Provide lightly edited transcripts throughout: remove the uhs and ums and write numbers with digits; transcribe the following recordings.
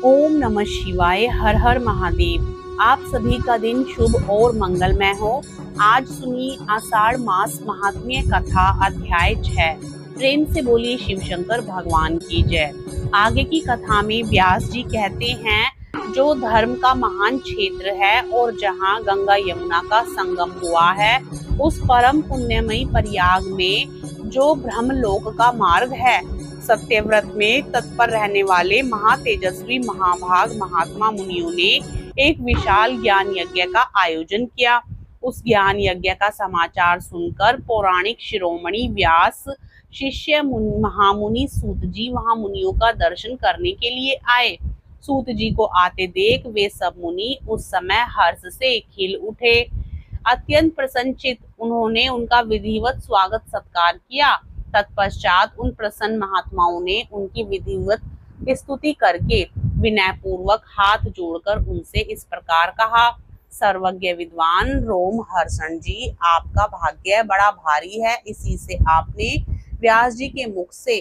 ओम नमः शिवाय। हर हर महादेव। आप सभी का दिन शुभ और मंगलमय हो। आज सुनिए आषाढ़ मास महात्म्य कथा अध्याय 6। प्रेम से बोलिए शिव शंकर भगवान की जय। आगे की कथा में व्यास जी कहते हैं, जो धर्म का महान क्षेत्र है और जहाँ गंगा यमुना का संगम हुआ है, उस परम पुण्यमयी प्रयाग में जो ब्रह्मलोक का मार्ग है, सत्यव्रत में तत्पर रहने वाले महातेजस्वी महाभाग महात्मा मुनियों ने एक विशाल ज्ञान यज्ञ का आयोजन किया। उस ज्ञान यज्ञ का समाचार सुनकर पौराणिक शिरोमणि व्यास शिष्य महामुनि सूत जी वहां मुनियों का दर्शन करने के लिए आए। सूत जी को आते देख वे सब मुनि उस समय हर्ष से खिल उठे। अत्यंत प्रसन्नचित उन्होंने उनका विधिवत स्वागत सत्कार किया। तत्पश्चात उन प्रसन्न महात्माओं ने उनकी विधिवत स्तुति करके विनय पूर्वक हाथ जोड़कर उनसे इस प्रकार कहा। सर्वज्ञ विद्वान रोम हर्षण जी, आपका भाग्य बड़ा भारी है। इसी से आपने व्यास जी के मुख से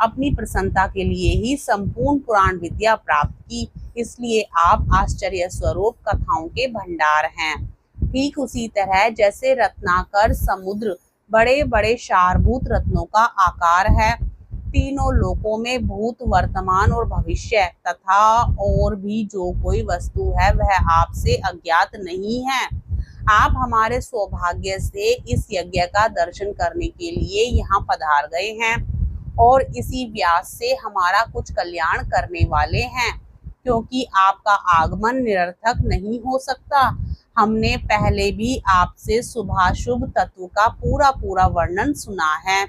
अपनी प्रसन्नता के लिए ही संपूर्ण पुराण विद्या प्राप्त की, इसलिए आप आश्चर्य स्वरूप कथाओं के भंडार हैं। ठीक उसी तरह जैसे रत्नाकर समुद्र बड़े बड़े सारभूत रत्नों का आकार है, तीनों लोकों में भूत वर्तमान और भविष्य तथा और भी जो कोई वस्तु है वह आपसे अज्ञात नहीं है। आप हमारे सौभाग्य से इस यज्ञ का दर्शन करने के लिए यहाँ पधार गए हैं और इसी व्यास से हमारा कुछ कल्याण करने वाले हैं, क्योंकि आपका आगमन निरर्थक नहीं हो सकता। हमने पहले भी आपसे शुभाशुभ तत्व का पूरा वर्णन सुना है,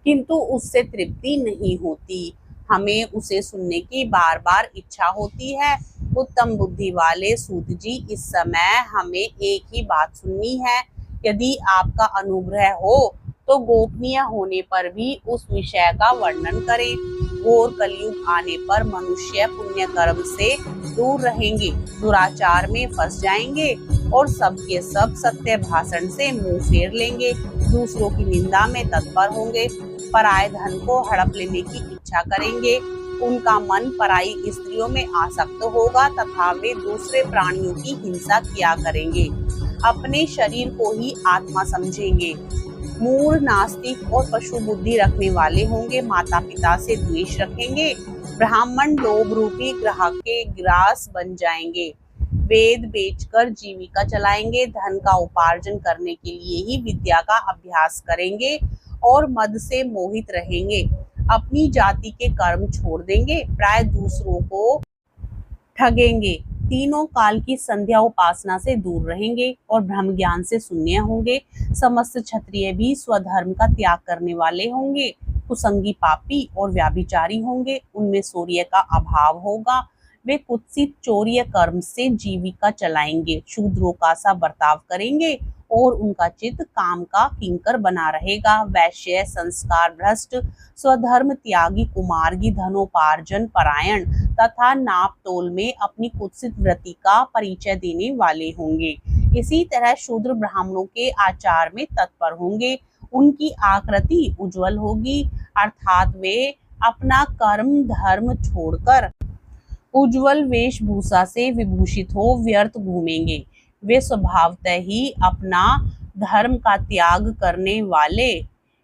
किंतु उससे तृप्ति नहीं होती। हमें उसे सुनने की बार बार इच्छा होती है। उत्तम बुद्धि वाले सूत जी, इस समय हमें एक ही बात सुननी है। यदि आपका अनुग्रह हो तो गोपनीय होने पर भी उस विषय का वर्णन करें। घोर कलयुग आने पर मनुष्य पुण्य कर्म से दूर रहेंगे, दुराचार में फंस जाएंगे और सबके सब सत्य भाषण से मुंह फेर लेंगे, दूसरों की निंदा में तत्पर होंगे, पराये धन को हड़प लेने की इच्छा करेंगे, उनका मन पराई स्त्रियों में आसक्त होगा तथा वे दूसरे प्राणियों की हिंसा किया करेंगे, अपने शरीर को ही आत्मा समझेंगे, मूढ़ नास्तिक और पशु बुद्धि रखने वाले होंगे, माता पिता से द्वेष रखेंगे, ब्राह्मण लोभ रूपी ग्रह के ग्रास बन जाएंगे, वेद बेचकर जीविका चलाएंगे, धन का उपार्जन करने के लिए ही विद्या का अभ्यास करेंगे और मद से मोहित रहेंगे, अपनी जाति के कर्म छोड़ देंगे, प्राय दूसरों को ठगेंगे, तीनों काल की संध्या उपासना से दूर रहेंगे और ब्रह्म ज्ञान से शून्य होंगे। समस्त क्षत्रिय भी स्वधर्म का त्याग करने वाले होंगे, कुसंगी पापी और व्याभिचारी होंगे, उनमें शौर्य का अभाव होगा, वे कुत्सित चौर्य कर्म से जीविका चलाएंगे, शूद्रों का सा बर्ताव करेंगे और उनका चित्त काम का किंकर बना रहेगा। वैश्य, संस्कार भ्रष्ट, स्वधर्म त्यागी, कुमार्गी, धनोपार्जन परायण तथा नाप तोल में अपनी कुत्सित वृत्ति का परिचय देने वाले होंगे। इसी तरह शूद्र ब्राह्मणों के आचार में तत्पर होंगे, उनकी आकृति उज्जवल होगी, अर्थात वे अपना कर्म धर्म छोड़कर उज्जवल वेशभूषा से विभूषित हो व्यर्थ घूमेंगे। वे स्वभावतः ही अपना धर्म का त्याग करने वाले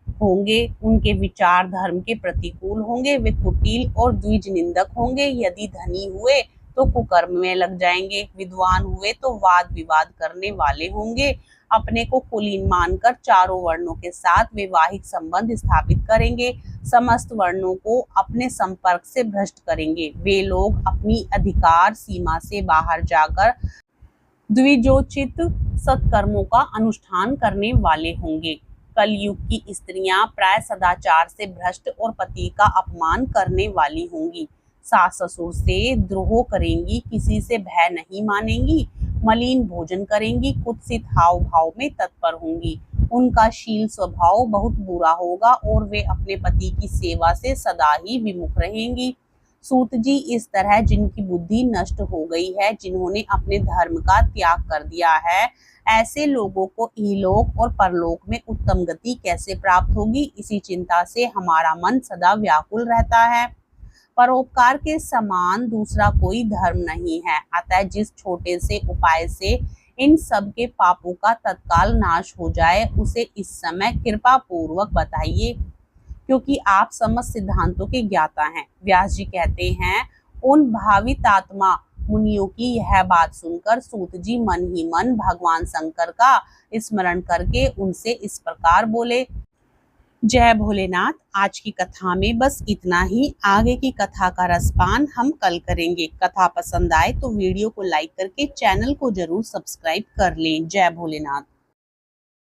होंगे, उनके विचार धर्म के प्रतिकूल होंगे, वे कुटिल और द्विज निंदक होंगे, यदि धनी हुए तो कुकर्म में लग जाएंगे, विद्वान हुए तो वाद विवाद करने वाले होंगे, अपने को कुलीन मानकर चारों वर्णों के साथ वैवाहिक संबंध स्थापित करेंगे, समस्त वर्णों को अपने संपर्क से भ्रष्ट करेंगे, वे लोग अपनी अधिकार सीमा से बाहर जाकर द्विजोचित सत्कर्मों का अनुष्ठान करने वाले होंगे। कलयुग की स्त्रियां प्राय सदाचार से भ्रष्ट और पति का अपमान करने वाली होंगी, सास ससुर से द्रोह करेंगी, किसी से भय नहीं मानेंगी, मलिन भोजन करेंगी, कुत्सित हाव भाव में तत्पर होंगी, उनका शील स्वभाव बहुत बुरा होगा और वे अपने पति की सेवा से सदा ही विमुख रहेंगी। सूत जी, इस तरह जिनकी बुद्धि नष्ट हो गई है, जिन्होंने अपने धर्म का त्याग कर दिया है, ऐसे लोगों को इहलोक और परलोक में उत्तम गति कैसे प्राप्त होगी, इसी चिंता से हमारा मन सदा व्याकुल रहता है। परोपकार के समान दूसरा कोई धर्म नहीं है। अतः जिस छोटे से उपाय से इन सब के पापों का तत्काल नाश हो जाए, उसे इस समय कृपा पूर्वक बताइए, क्योंकि आप समस्त सिद्धांतों के ज्ञाता हैं। व्यास जी कहते हैं, उन भावितात्मा मुनियों की यह बात सुनकर सूत जी मन ही मन भगवान शंकर का स्मरण करके उनसे इस प्रकार बोले। जय भोलेनाथ। आज की कथा में बस इतना ही। आगे की कथा का रसपान हम कल करेंगे। कथा पसंद आए तो वीडियो को लाइक करके चैनल को जरूर सब्सक्राइब कर लें। जय भोलेनाथ।